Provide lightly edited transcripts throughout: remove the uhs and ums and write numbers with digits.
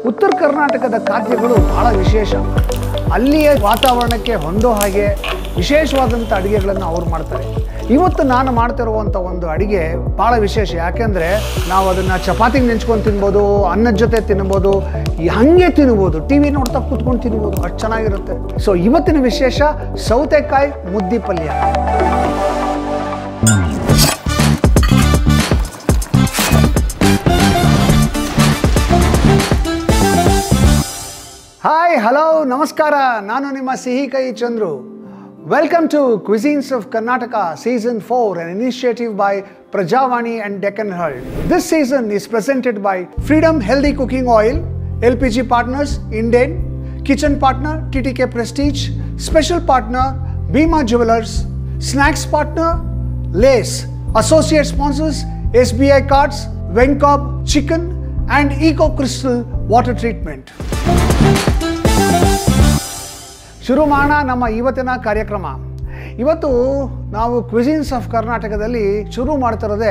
ಉತ್ತರ ಕರ್ನಾಟಕದ ಖಾದ್ಯಗಳು ಬಹಳ ವಿಶೇಷ. ಅಲ್ಲಿಯ ವಾತಾವರಣಕ್ಕೆ ಹೊಂದೋ ಹಾಗೆ ವಿಶೇಷವಾದಂಥ ಅಡುಗೆಗಳನ್ನು ಅವ್ರು ಮಾಡ್ತಾರೆ. ಇವತ್ತು ನಾನು ಮಾಡ್ತಿರುವಂಥ ಒಂದು ಅಡುಗೆ ಭಾಳ ವಿಶೇಷ. ಯಾಕೆಂದರೆ ನಾವು ಅದನ್ನು ಚಪಾತಿಗೆ ನೆಂಚ್ಕೊಂಡು ತಿನ್ಬೋದು, ಅನ್ನದ ಜೊತೆ ತಿನ್ಬೋದು, ಹಾಗೆ ತಿನ್ಬೋದು, ಟಿ ವಿ ನೋಡ್ತಾ ಕೂತ್ಕೊಂಡು ತಿನ್ಬೋದು, ಅಷ್ಟು ಚೆನ್ನಾಗಿರುತ್ತೆ. ಸೊ ಇವತ್ತಿನ ವಿಶೇಷ ಸೌತೆಕಾಯಿ ಮುದ್ದೆ ಪಲ್ಯ. ಹಾಯ್, ಹಲೋ, ನಮಸ್ಕಾರ. ನಾನು ನಿಮ್ಮ ಸಿಹಿ ಕೈ Chandru. Welcome to Cuisines of Karnataka Season 4, an initiative by Prajavani and Deccan Herald. This season is presented by Freedom Healthy Cooking Oil, LPG Partners, Indian, Kitchen Partner, TTK Prestige, Special Partner, Bima Jewelers, Snacks Partner, Lace, Associate Sponsors, SBI Cards, Vencob Chicken, and Eco Crystal Water Treatment. ಶುರು ಮಾಡೋಣ ನಮ್ಮ ಇವತ್ತಿನ ಕಾರ್ಯಕ್ರಮ. ಇವತ್ತು ನಾವು ಕ್ವಿಸಿನ್ಸ್ of ಕರ್ನಾಟಕದಲ್ಲಿ ಶುರು ಮಾಡ್ತಿರೋದೇ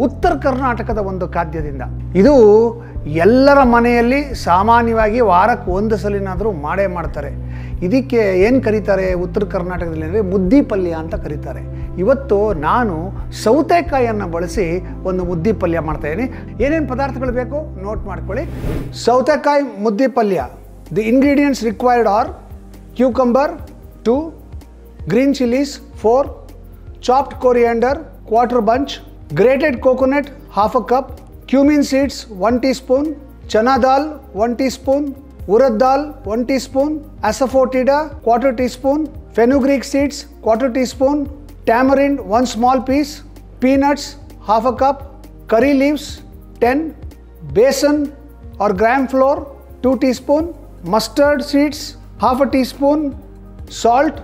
ಉತ್ತರ ಕರ್ನಾಟಕದ ಒಂದು ಖಾದ್ಯದಿಂದ. ಇದು ಎಲ್ಲರ ಮನೆಯಲ್ಲಿ ಸಾಮಾನ್ಯವಾಗಿ ವಾರಕ್ಕೆ ಒಂದು ಸಲಿನಾದರೂ ಮಾಡೇ ಮಾಡ್ತಾರೆ. ಇದಕ್ಕೆ ಏನು ಕರೀತಾರೆ ಉತ್ತರ ಕರ್ನಾಟಕದಲ್ಲಿ ಅಂದರೆ ಮುದ್ದೆ ಪಲ್ಯ ಅಂತ ಕರೀತಾರೆ. ಇವತ್ತು ನಾನು ಸೌತೆಕಾಯಿಯನ್ನು ಬಳಸಿ ಒಂದು ಮುದ್ದೆ ಪಲ್ಯ ಮಾಡ್ತಾಯಿದ್ದೀನಿ. ಏನೇನು ಪದಾರ್ಥಗಳು ಬೇಕು ನೋಟ್ ಮಾಡ್ಕೊಳ್ಳಿ. ಸೌತೆಕಾಯಿ ಮುದ್ದೆ ಪಲ್ಯ. The ingredients required are cucumber 2, green chilies 4, chopped coriander quarter bunch, grated coconut half a cup, cumin seeds 1 teaspoon, chana dal 1 teaspoon, urad dal 1 teaspoon, asafoetida quarter teaspoon, fenugreek seeds quarter teaspoon, tamarind 1 small piece, peanuts half a cup, curry leaves 10, besan or gram flour 2 teaspoon, mustard seeds half a teaspoon, salt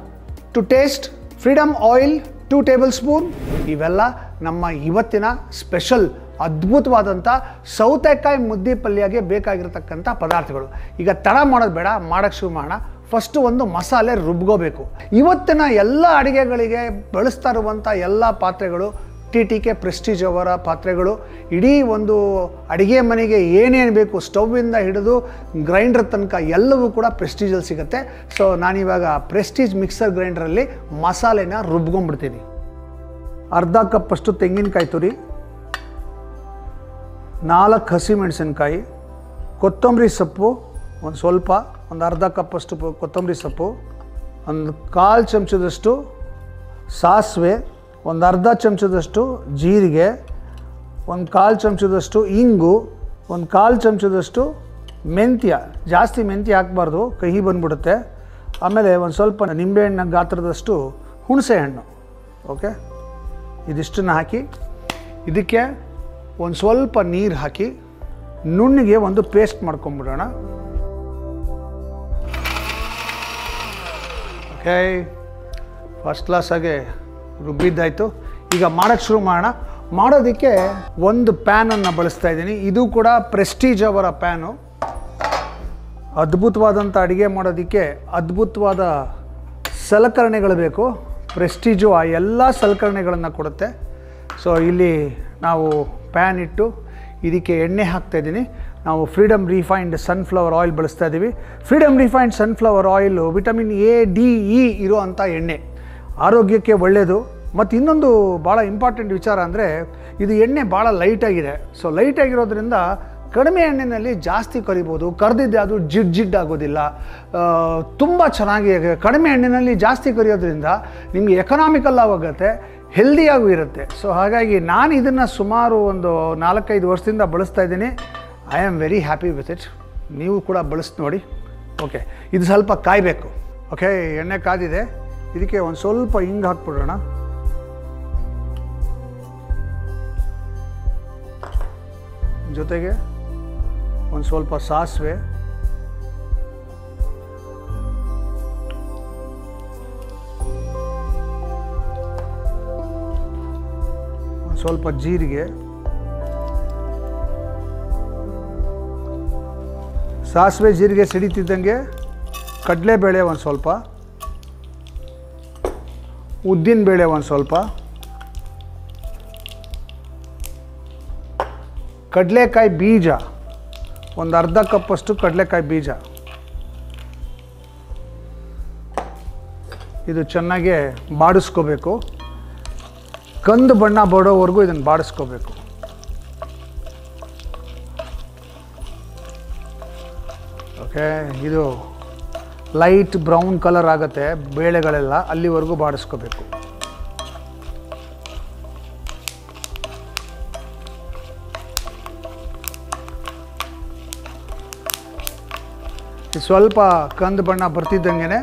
to taste, freedom oil 2 tablespoon. ಇವೆಲ್ಲ ನಮ್ಮ ಇವತ್ತಿನ special ಅದ್ಭುತವಾದಂಥ ಸೌತೆಕಾಯಿ ಮುದ್ದೆ ಪಲ್ಯಗೆ ಬೇಕಾಗಿರತಕ್ಕಂಥ ಪದಾರ್ಥಗಳು. ಈಗ ತಡ ಮಾಡೋದು ಬೇಡ, ಮಾಡೋಕ್ಕೆ ಶುರು ಮಾಡೋಣ. ಫಸ್ಟು ಒಂದು ಮಸಾಲೆ ರುಬ್ಕೋಬೇಕು. ಇವತ್ತಿನ ಎಲ್ಲ ಅಡುಗೆಗಳಿಗೆ ಬಳಸ್ತಾ ಇರುವಂಥ ಎಲ್ಲ ಪಾತ್ರೆಗಳು TTK ಪ್ರೆಸ್ಟೀಜ್ ಅವರ ಪಾತ್ರೆಗಳು. ಇಡೀ ಒಂದು ಅಡುಗೆ ಮನೆಗೆ ಏನೇನು ಬೇಕು, ಸ್ಟವ್ವಿಂದ ಹಿಡಿದು ಗ್ರೈಂಡರ್ ತನಕ ಎಲ್ಲವೂ ಕೂಡ ಪ್ರೆಸ್ಟೀಜಲ್ಲಿ ಸಿಗುತ್ತೆ. ಸೊ ನಾನಿವಾಗ ಪ್ರೆಸ್ಟೀಜ್ ಮಿಕ್ಸರ್ ಗ್ರೈಂಡರಲ್ಲಿ ಮಸಾಲೆನ ರುಬ್ಕೊಂಡ್ಬಿಡ್ತೀನಿ. ಅರ್ಧ ಕಪ್ಪಷ್ಟು ತೆಂಗಿನಕಾಯಿ ತುರಿ, 4 ಹಸಿಮೆಣಸಿನ್ಕಾಯಿ, ಕೊತ್ತಂಬರಿ ಸೊಪ್ಪು ಒಂದು ಸ್ವಲ್ಪ, ಒಂದು ಅರ್ಧ ಕಪ್ಪಷ್ಟು ಕೊತ್ತಂಬರಿ ಸೊಪ್ಪು, ಒಂದು 1/4 ಚಮಚದಷ್ಟು ಸಾಸಿವೆ, ಒಂದು ಅರ್ಧ ಚಮಚದಷ್ಟು ಜೀರಿಗೆ, ಒಂದು 1/4 ಚಮಚದಷ್ಟು ಇಂಗು, ಒಂದು 1/4 ಚಮಚದಷ್ಟು ಮೆಂತ್ಯ. ಜಾಸ್ತಿ ಮೆಂತ್ಯ ಹಾಕಬಾರ್ದು, ಕಹಿ ಬಂದ್ಬಿಡುತ್ತೆ. ಆಮೇಲೆ ಒಂದು ಸ್ವಲ್ಪ ನಿಂಬೆಹಣ್ಣ ಗಾತ್ರದಷ್ಟು ಹುಣಸೆ ಹಣ್ಣು. ಓಕೆ, ಇದಿಷ್ಟನ್ನು ಹಾಕಿ ಇದಕ್ಕೆ ಒಂದು ಸ್ವಲ್ಪ ನೀರು ಹಾಕಿ ನುಣ್ಣಿಗೆ ಒಂದು ಪೇಸ್ಟ್ ಮಾಡ್ಕೊಂಬಿಡೋಣ. ಓಕೆ, ಫಸ್ಟ್ ಕ್ಲಾಸಾಗೆ ರುಬ್ಬಿದ್ದಾಯಿತು. ಈಗ ಮಾಡೋಕ್ಕೆ ಶುರು ಮಾಡೋಣ. ಮಾಡೋದಕ್ಕೆ ಒಂದು ಪ್ಯಾನನ್ನು ಬಳಸ್ತಾ ಇದ್ದೀನಿ. ಇದು ಕೂಡ ಪ್ರೆಸ್ಟೀಜ್ ಅವರ ಪ್ಯಾನು. ಅದ್ಭುತವಾದಂಥ ಅಡುಗೆ ಮಾಡೋದಕ್ಕೆ ಅದ್ಭುತವಾದ ಸಲಕರಣೆಗಳು ಬೇಕು. ಪ್ರೆಸ್ಟೀಜು ಆ ಎಲ್ಲ ಸಲಕರಣೆಗಳನ್ನು ಕೊಡುತ್ತೆ. ಸೊ ಇಲ್ಲಿ ನಾವು ಪ್ಯಾನ್ ಇಟ್ಟು ಇದಕ್ಕೆ ಎಣ್ಣೆ ಹಾಕ್ತಾಯಿದ್ದೀನಿ. ನಾವು ಫ್ರೀಡಮ್ ರಿಫೈನ್ಡ್ ಸನ್ಫ್ಲವರ್ ಆಯಿಲ್ ಬಳಸ್ತಾ ಇದ್ದೀವಿ. Freedom refined sunflower oil vitamin A, D, E ಇರೋ ಅಂಥ ಎಣ್ಣೆ, ಆರೋಗ್ಯಕ್ಕೆ ಒಳ್ಳೆಯದು. ಮತ್ತು ಇನ್ನೊಂದು ಭಾಳ ಇಂಪಾರ್ಟೆಂಟ್ ವಿಚಾರ ಅಂದರೆ ಇದು ಎಣ್ಣೆ ಭಾಳ ಲೈಟಾಗಿದೆ. ಸೊ ಲೈಟಾಗಿರೋದ್ರಿಂದ ಕಡಿಮೆ ಎಣ್ಣೆಯಲ್ಲಿ ಜಾಸ್ತಿ ಕರಿಬೋದು. ಕರೆದಿದ್ದೆ ಅದು ಜಿಡ್ ಆಗೋದಿಲ್ಲ. ತುಂಬ ಚೆನ್ನಾಗಿ ಕಡಿಮೆ ಎಣ್ಣೆಯಲ್ಲಿ ಜಾಸ್ತಿ ಕರಿಯೋದ್ರಿಂದ ನಿಮಗೆ ಎಕನಾಮಿಕಲ್ ಆಗುತ್ತೆ, ಹೆಲ್ದಿಯಾಗೂ ಇರುತ್ತೆ. ಸೊ ಹಾಗಾಗಿ ನಾನು ಇದನ್ನು ಸುಮಾರು ಒಂದು 4-5 ವರ್ಷದಿಂದ ಬಳಸ್ತಾ ಇದ್ದೀನಿ. I am very happy with it. ನೀವು ಕೂಡ ಬಳಸಿ ನೋಡಿ. ಓಕೆ, ಇದು ಸ್ವಲ್ಪ ಕಾಯಬೇಕು. ಓಕೆ, ಎಣ್ಣೆ ಕಾದಿದೆ. ಇದಕ್ಕೆ ಒಂದು ಸ್ವಲ್ಪ ಹಿಂಗೆ ಹಾಕ್ಬಿಡೋಣ. ಜೊತೆಗೆ ಒಂದು ಸ್ವಲ್ಪ ಸಾಸಿವೆ, ಒಂದು ಸ್ವಲ್ಪ ಜೀರಿಗೆ, ಸಾಸಿವೆ ಜೀರಿಗೆ ಸಿಡಿತಿದ್ದಂಗೆ ಕಡಲೆಬೇಳೆ ಒಂದು ಸ್ವಲ್ಪ, ಉದ್ದಿನ ಬೇಳೆ ಒಂದು ಸ್ವಲ್ಪ, ಕಡಲೆಕಾಯಿ ಬೀಜ ಒಂದು ಅರ್ಧ ಕಪ್ಪಷ್ಟು ಕಡಲೆಕಾಯಿ ಬೀಜ. ಇದು ಚೆನ್ನಾಗಿ ಬಾಡಿಸ್ಕೋಬೇಕು. ಕಂದು ಬಣ್ಣ ಬರೋವರೆಗೂ ಇದನ್ನು ಬಾಡಿಸ್ಕೋಬೇಕು. ಓಕೆ, ಇದು ಲೈಟ್ ಬ್ರೌನ್ ಕಲರ್ ಆಗುತ್ತೆ ಬೇಳೆಗಳೆಲ್ಲ, ಅಲ್ಲಿವರೆಗೂ ಬಾಡಿಸ್ಕೋಬೇಕು. ಸ್ವಲ್ಪ ಕಂದು ಬಣ್ಣ ಬರ್ತಿದ್ದಂಗೆ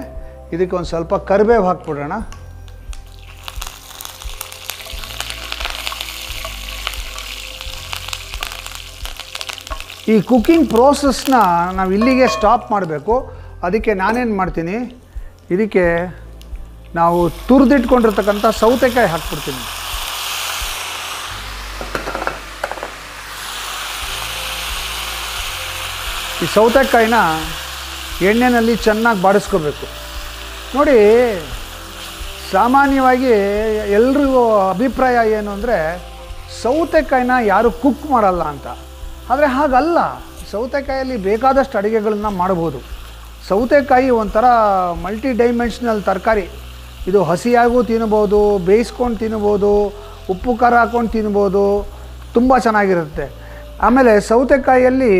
ಇದಕ್ಕೆ ಒಂದು ಸ್ವಲ್ಪ ಕರಿಬೇವು ಹಾಕ್ಬಿಡೋಣ. ಈ ಕುಕ್ಕಿಂಗ್ ಪ್ರೋಸೆಸ್ನ ನಾವು ಇಲ್ಲಿಗೆ ಸ್ಟಾಪ್ ಮಾಡಬೇಕು. ಅದಕ್ಕೆ ನಾನೇನು ಮಾಡ್ತೀನಿ, ಇದಕ್ಕೆ ನಾವು ತುರಿದಿಟ್ಕೊಂಡಿರ್ತಕ್ಕಂಥ ಸೌತೆಕಾಯಿ ಹಾಕ್ಬಿಡ್ತೀನಿ. ಈ ಸೌತೆಕಾಯಿನ ಎಣ್ಣೆಯಲ್ಲಿ ಚೆನ್ನಾಗಿ ಬಾಡಿಸ್ಕೋಬೇಕು. ನೋಡಿ, ಸಾಮಾನ್ಯವಾಗಿ ಎಲ್ರಿಗೂ ಅಭಿಪ್ರಾಯ ಏನು ಅಂದರೆ ಸೌತೆಕಾಯಿನ ಯಾರು ಕುಕ್ ಮಾಡಲ್ಲ ಅಂತ. ಆದರೆ ಹಾಗಲ್ಲ, ಸೌತೆಕಾಯಲ್ಲಿ ಬೇಕಾದಷ್ಟು ಅಡುಗೆಗಳನ್ನ ಮಾಡ್ಬೋದು. ಸೌತೆಕಾಯಿ ಒಂಥರ ಮಲ್ಟಿ ಡೈಮೆನ್ಷನಲ್ ತರಕಾರಿ. ಇದು ಹಸಿಯಾಗೂ ತಿನ್ಬೋದು, ಬೇಯಿಸ್ಕೊಂಡು ತಿನ್ಬೋದು, ಉಪ್ಪು ಖಾರ ಹಾಕ್ಕೊಂಡು ತಿನ್ಬೋದು, ತುಂಬ ಚೆನ್ನಾಗಿರುತ್ತೆ. ಆಮೇಲೆ ಸೌತೆಕಾಯಿಯಲ್ಲಿ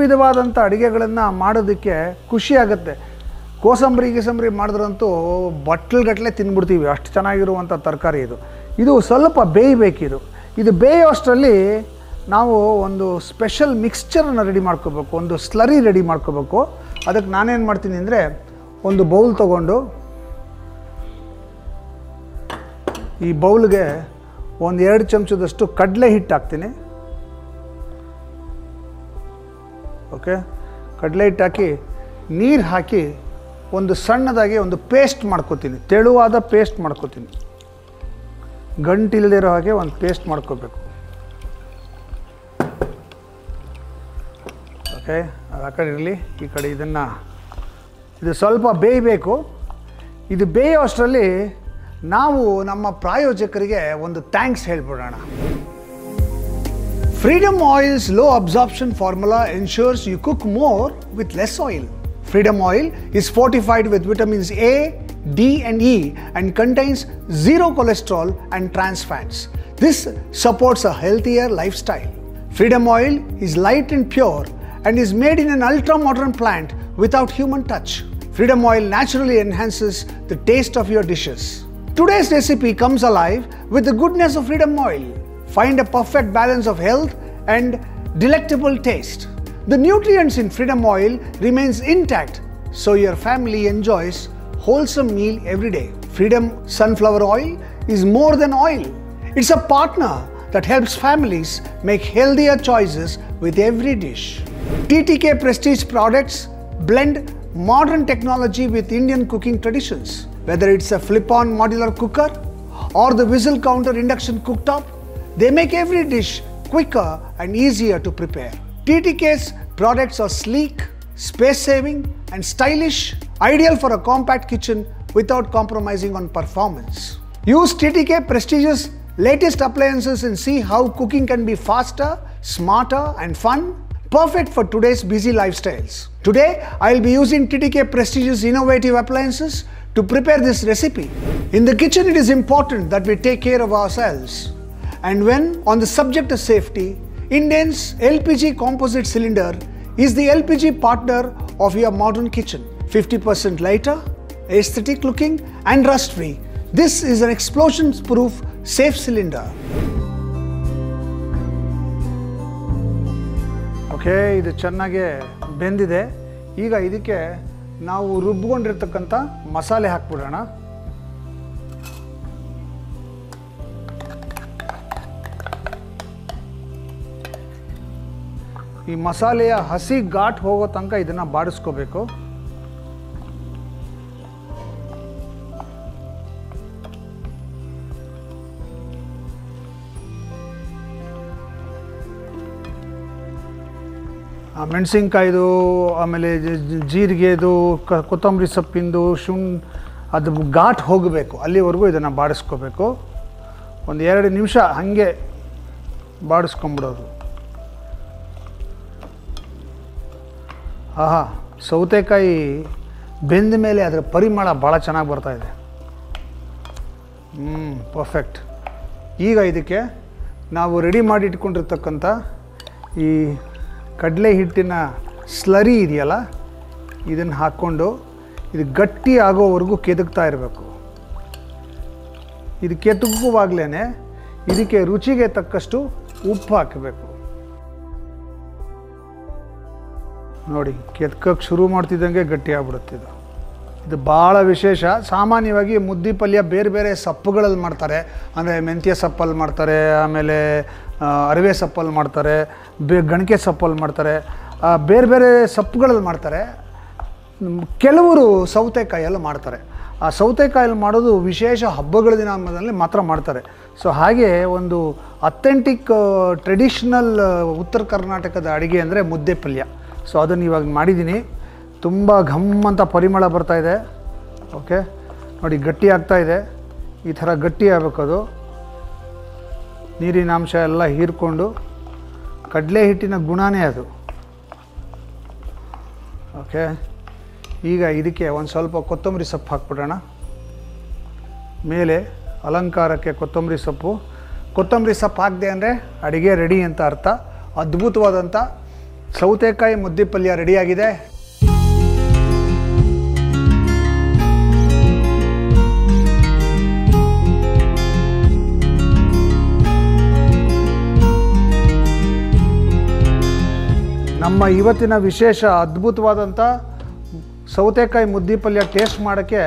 ವಿಧವಾದಂಥ ಅಡುಗೆಗಳನ್ನು ಮಾಡೋದಕ್ಕೆ ಖುಷಿಯಾಗುತ್ತೆ. ಕೋಸಂಬರಿ ಮಾಡಿದ್ರಂತೂ ಬಟ್ಲುಗಟ್ಟಲೆ ತಿನ್ಬಿಡ್ತೀವಿ, ಅಷ್ಟು ಚೆನ್ನಾಗಿರುವಂಥ ತರಕಾರಿ ಇದು. ಇದು ಸ್ವಲ್ಪ ಬೇಯಬೇಕಿದು. ಇದು ಬೇಯೋಷ್ಟರಲ್ಲಿ ನಾವು ಒಂದು ಸ್ಪೆಷಲ್ ಮಿಕ್ಸ್ಚರನ್ನು ರೆಡಿ ಮಾಡ್ಕೋಬೇಕು, ಒಂದು ಸ್ಲರಿ ರೆಡಿ ಮಾಡ್ಕೋಬೇಕು. ಅದಕ್ಕೆ ನಾನೇನು ಮಾಡ್ತೀನಿ ಅಂದರೆ, ಒಂದು ಬೌಲ್ ತೊಗೊಂಡು ಈ ಬೌಲ್ಗೆ ಒಂದು 2 ಚಮಚದಷ್ಟು ಕಡಲೆ ಹಿಟ್ಟು ಹಾಕ್ತೀನಿ. ಓಕೆ, ಕಡಲೆ ಹಿಟ್ಟು ಹಾಕಿ ನೀರು ಹಾಕಿ ಒಂದು ಸಣ್ಣದಾಗಿ ಒಂದು ಪೇಸ್ಟ್ ಮಾಡ್ಕೋತೀನಿ, ತೆಳುವಾದ ಪೇಸ್ಟ್ ಮಾಡ್ಕೋತೀನಿ. ಗಂಟಿಲ್ಲದಿರೋ ಹಾಗೆ ಒಂದು ಪೇಸ್ಟ್ ಮಾಡ್ಕೋಬೇಕು. ಓಕೆ, ಅದು ಆ ಕಡೆ ಇರಲಿ, ಈ ಕಡೆ ಇದು ಸ್ವಲ್ಪ ಬೇಯಬೇಕು. ಇದು ಬೇಯೋ ಅಷ್ಟರಲ್ಲಿ ನಾವು ನಮ್ಮ ಪ್ರಾಯೋಜಕರಿಗೆ ಒಂದು thanks ಹೇಳ್ಬಿಡೋಣ. Freedom Oil's low absorption formula ensures you cook more with less oil. Freedom Oil is fortified with vitamins A, D and E and contains zero cholesterol and trans fats. This supports a healthier lifestyle. Freedom Oil is light and pure and is made in an ultra-modern plant without human touch. Freedom Oil naturally enhances the taste of your dishes. Today's recipe comes alive with the goodness of Freedom Oil. Find a perfect balance of health and delectable taste. The nutrients in Freedom Oil remains intact, so your family enjoys wholesome meal every day. Freedom Sunflower Oil is more than oil. It's a partner that helps families make healthier choices with every dish. TTK Prestige products blend modern technology with Indian cooking traditions. Whether it's a flip-on modular cooker or the whistle counter induction cooktop, they make every dish quicker and easier to prepare. TTK's products are sleek, space-saving and stylish, ideal for a compact kitchen without compromising on performance. Use TTK Prestige's latest appliances and see how cooking can be faster, smarter and fun, perfect for today's busy lifestyles. Today, I'll be using TTK Prestige's innovative appliances to prepare this recipe. In the kitchen, it is important that we take care of ourselves. And when on the subject of safety, Indian's LPG composite cylinder is the LPG partner of your modern kitchen. 50% lighter, aesthetic looking and rust free. This is an explosion-proof safe cylinder. Okay, ಇದು ಚೆನ್ನಾಗಿ ಬೆಂದಿದೆ. ಈಗ ಇದಕ್ಕೆ ನಾವು ರುಬ್ಕೊಂಡಿರ್ತಕ್ಕಂಥ ಮಸಾಲೆ ಹಾಕ್ಬಿಡೋಣ. ಈ ಮಸಾಲೆಯ ಹಸಿ ಘಾಟ್ ಹೋಗೋ ತನಕ ಇದನ್ನು ಬಾಡಿಸ್ಕೋಬೇಕು. ಮೆಣಸಿನ್ಕಾಯ್ದು, ಆಮೇಲೆ ಜೀರಿಗೆದು, ಕೊತ್ತಂಬರಿ ಸೊಪ್ಪಿಂದು, ಅದು ಘಾಟ್ ಹೋಗಬೇಕು, ಅಲ್ಲಿವರೆಗೂ ಇದನ್ನು ಬಾಡಿಸ್ಕೋಬೇಕು. ಒಂದು 2 ನಿಮಿಷ ಹಾಗೆ ಬಾಡಿಸ್ಕೊಂಬಿಡೋದು. ಆಹಾ, ಸೌತೆಕಾಯಿ ಬೆಂದ ಮೇಲೆ ಅದರ ಪರಿಮಳ ಭಾಳ ಚೆನ್ನಾಗಿ ಬರ್ತಾಯಿದೆ. ಪರ್ಫೆಕ್ಟ್. ಈಗ ಇದಕ್ಕೆ ನಾವು ರೆಡಿ ಮಾಡಿ ಇಟ್ಕೊಂಡಿರ್ತಕ್ಕಂಥ ಈ ಕಡಲೆ ಹಿಟ್ಟಿನ ಸ್ಲರಿ ಇದೆಯಲ್ಲ, ಇದನ್ನು ಹಾಕ್ಕೊಂಡು ಇದು ಗಟ್ಟಿ ಆಗೋವರೆಗೂ ಕೆದಕ್ತಾ ಇರಬೇಕು. ಇದು ಕೆದಕುವಾಗಲೇ ಇದಕ್ಕೆ ರುಚಿಗೆ ತಕ್ಕಷ್ಟು ಉಪ್ಪು ಹಾಕಬೇಕು. ನೋಡಿ, ಕೆದಕಕ್ಕೆ ಶುರು ಮಾಡ್ತಿದ್ದಂಗೆ ಗಟ್ಟಿ ಆಗ್ಬಿಡುತ್ತೆ. ಇದು ಭಾಳ ವಿಶೇಷ. ಸಾಮಾನ್ಯವಾಗಿ ಮುದ್ದೆ ಪಲ್ಯ ಬೇರೆ ಬೇರೆ ಸೊಪ್ಪುಗಳಲ್ಲಿ ಮಾಡ್ತಾರೆ. ಅಂದರೆ ಮೆಂತ್ಯ ಸೊಪ್ಪಲ್ಲಿ ಮಾಡ್ತಾರೆ, ಆಮೇಲೆ ಅರಿವೆ ಸೊಪ್ಪಲ್ಲಿ ಮಾಡ್ತಾರೆ, ಗಣಕೆ ಸೊಪ್ಪಲ್ಲಿ ಮಾಡ್ತಾರೆ, ಬೇರೆ ಬೇರೆ ಸೊಪ್ಪುಗಳಲ್ಲಿ ಮಾಡ್ತಾರೆ. ಕೆಲವರು ಸೌತೆಕಾಯಲ್ಲಿ ಮಾಡ್ತಾರೆ. ಆ ಸೌತೆಕಾಯಲ್ಲಿ ಮಾಡೋದು ವಿಶೇಷ ಹಬ್ಬಗಳ ದಿನದಲ್ಲಿ ಮಾತ್ರ ಮಾಡ್ತಾರೆ. ಸೊ ಹಾಗೆ ಒಂದು ಅಥೆಂಟಿಕ್ ಟ್ರೆಡಿಷ್ನಲ್ ಉತ್ತರ ಕರ್ನಾಟಕದ ಅಡುಗೆ ಅಂದರೆ ಮುದ್ದೆ ಪಲ್ಯ. ಸೊ ಅದನ್ನು ಇವಾಗ ಮಾಡಿದ್ದೀನಿ. ತುಂಬ ಘಮ್ ಅಂತ ಪರಿಮಳ ಬರ್ತಾಯಿದೆ. ಓಕೆ, ನೋಡಿ ಗಟ್ಟಿ ಆಗ್ತಾಯಿದೆ. ಈ ಥರ ಗಟ್ಟಿ ಆಗಬೇಕದು. ನೀರಿನಾಂಶ ಎಲ್ಲ ಹೀರ್ಕೊಂಡು, ಕಡಲೆ ಹಿಟ್ಟಿನ ಗುಣನೇ ಅದು. ಓಕೆ, ಈಗ ಇದಕ್ಕೆ ಒಂದು ಸ್ವಲ್ಪ ಕೊತ್ತಂಬರಿ ಸೊಪ್ಪು ಹಾಕ್ಬಿಡೋಣ. ಮೇಲೆ ಅಲಂಕಾರಕ್ಕೆ ಕೊತ್ತಂಬರಿ ಸೊಪ್ಪು. ಕೊತ್ತಂಬರಿ ಸೊಪ್ಪು ಹಾಕಿದೆ ಅಂದರೆ ಅಡುಗೆ ರೆಡಿ ಅಂತ ಅರ್ಥ. ಅದ್ಭುತವಾದಂಥ ಸೌತೆಕಾಯಿ ಮುದ್ದೆ ಪಲ್ಯ ರೆಡಿಯಾಗಿದೆ. ನಮ್ಮ ಇವತ್ತಿನ ವಿಶೇಷ ಅದ್ಭುತವಾದಂಥ ಸೌತೆಕಾಯಿ ಮುದ್ದೆ ಪಲ್ಯ ಟೇಸ್ಟ್ ಮಾಡೋಕ್ಕೆ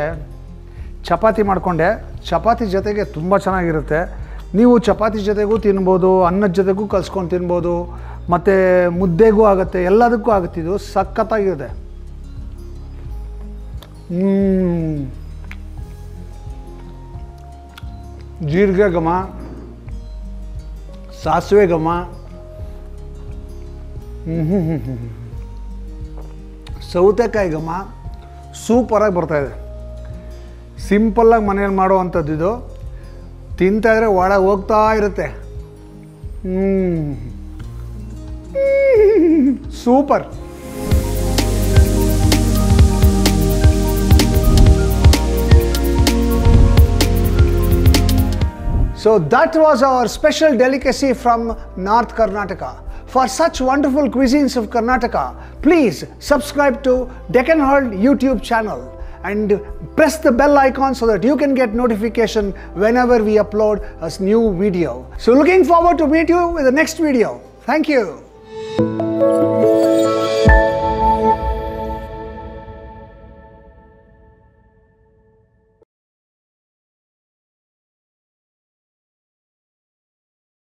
ಚಪಾತಿ ಮಾಡಿಕೊಂಡೆ. ಚಪಾತಿ ಜೊತೆಗೆ ತುಂಬ ಚೆನ್ನಾಗಿರುತ್ತೆ. ನೀವು ಚಪಾತಿ ಜೊತೆಗೂ ತಿನ್ಬೋದು, ಅನ್ನದ ಜೊತೆಗೂ ಕಲ್ಸ್ಕೊಂಡು ತಿನ್ಬೋದು, ಮತ್ತು ಮುದ್ದೆಗೂ ಆಗುತ್ತೆ, ಎಲ್ಲದಕ್ಕೂ ಆಗುತ್ತೆ. ಇದು ಸಖತ್ತಾಗಿದೆ. ಜೀರಿಗೆ ಘಮ, ಸಾಸಿವೆ ಘಮ, ಸೌತೆಕಾಯಿ ಘಮ ಸೂಪರಾಗಿ ಬರ್ತಾಯಿದೆ. ಸಿಂಪಲ್ಲಾಗಿ ಮನೇಲಿ ಮಾಡುವಂಥದ್ದು ಇದು. ತಿಂತಾಯಿದ್ರೆ ಒಳಗೆ ಹೋಗ್ತಾ ಇರುತ್ತೆ. Super. So that was our special delicacy from North Karnataka. For such wonderful cuisines of Karnataka, please subscribe to Deccan Herald YouTube channel and press the bell icon so that you can get notification whenever we upload a new video. So looking forward to meet you with the next video. Thank you.